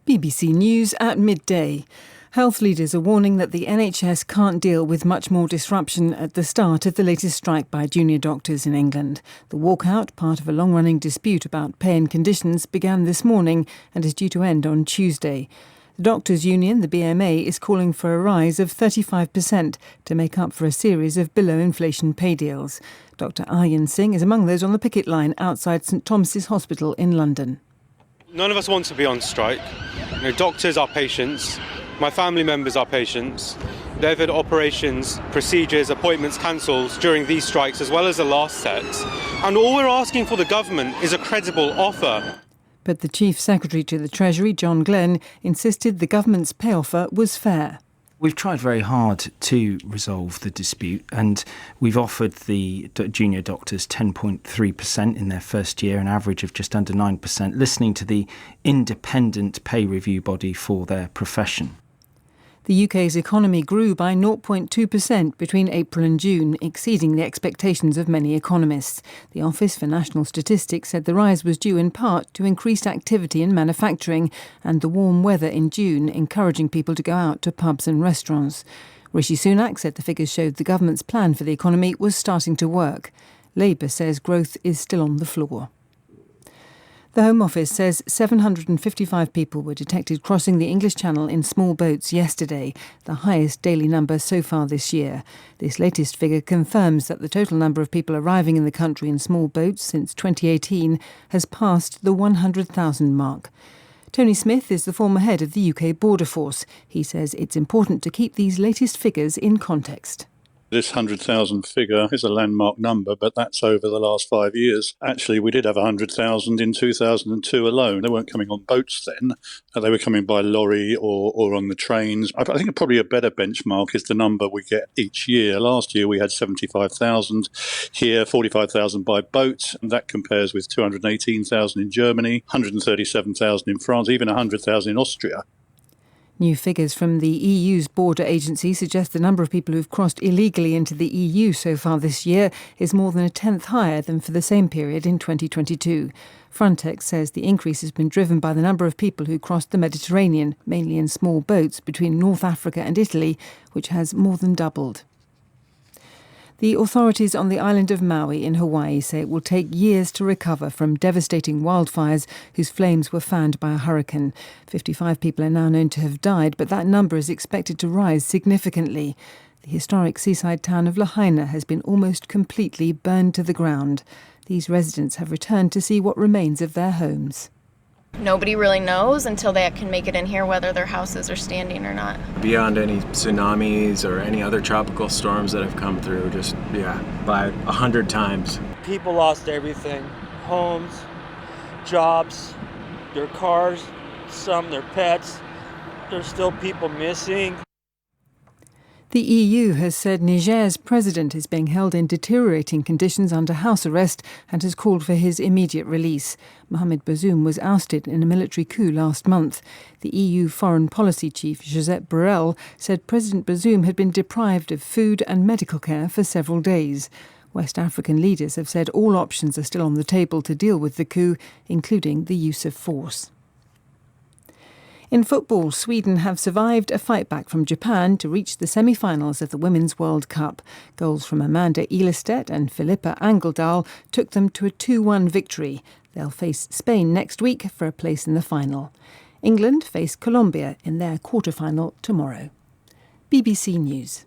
BBC News at midday. Health leaders are warning that the NHS can't deal with much more disruption at the start of the latest strike by junior doctors in England. The walkout, part of a long-running dispute about pay and conditions, began this morning and is due to end on Tuesday. The doctors' union, the BMA, is calling for a rise of 35% to make up for a series of below-inflation pay deals. Dr Aryan Singh is among those on the picket line outside St Thomas's Hospital in London. None of us want to be on strike. Doctors are patients. My family members are patients. They've had operations, procedures, appointments cancelled during these strikes as well as the last set. And all we're asking for the government is a credible offer. But the Chief Secretary to the Treasury, John Glenn, insisted the government's pay offer was fair. We've tried very hard to resolve the dispute, and we've offered the junior doctors 10.3% in their first year, an average of just under 9%, listening to the independent pay review body for their profession. The UK's economy grew by 0.2% between April and June, exceeding the expectations of many economists. The Office for National Statistics said the rise was due in part to increased activity in manufacturing and the warm weather in June, encouraging people to go out to pubs and restaurants. Rishi Sunak said the figures showed the government's plan for the economy was starting to work. Labour says growth is still on the floor. The Home Office says 755 people were detected crossing the English Channel in small boats yesterday, the highest daily number so far this year. This latest figure confirms that the total number of people arriving in the country in small boats since 2018 has passed the 100,000 mark. Tony Smith is the former head of the UK Border Force. He says it's important to keep these latest figures in context. This 100,000 figure is a landmark number, but that's over the last 5 years. Actually, we did have 100,000 in 2002 alone. They weren't coming on boats then. They were coming by lorry or on the trains. I think probably a better benchmark is the number we get each year. Last year, we had 75,000 here, 45,000 by boat. And that compares with 218,000 in Germany, 137,000 in France, even 100,000 in Austria. New figures from the EU's border agency suggest the number of people who've crossed illegally into the EU so far this year is more than a tenth higher than for the same period in 2022. Frontex says the increase has been driven by the number of people who crossed the Mediterranean, mainly in small boats between North Africa and Italy, which has more than doubled. The authorities on the island of Maui in Hawaii say it will take years to recover from devastating wildfires whose flames were fanned by a hurricane. 55 people are now known to have died, but that number is expected to rise significantly. The historic seaside town of Lahaina has been almost completely burned to the ground. These residents have returned to see what remains of their homes. Nobody really knows until they can make it in here whether their houses are standing or not. Beyond any tsunamis or any other tropical storms that have come through, by 100 times. People lost everything. Homes, jobs, their cars, some their pets. There's still people missing. The EU has said Niger's president is being held in deteriorating conditions under house arrest and has called for his immediate release. Mohamed Bazoum was ousted in a military coup last month. The EU Foreign Policy Chief, Josep Borrell, said President Bazoum had been deprived of food and medical care for several days. West African leaders have said all options are still on the table to deal with the coup, including the use of force. In football, Sweden have survived a fight back from Japan to reach the semi-finals of the Women's World Cup. Goals from Amanda Ilestedt and Filippa Angeldal took them to a 2-1 victory. They'll face Spain next week for a place in the final. England face Colombia in their quarter-final tomorrow. BBC News.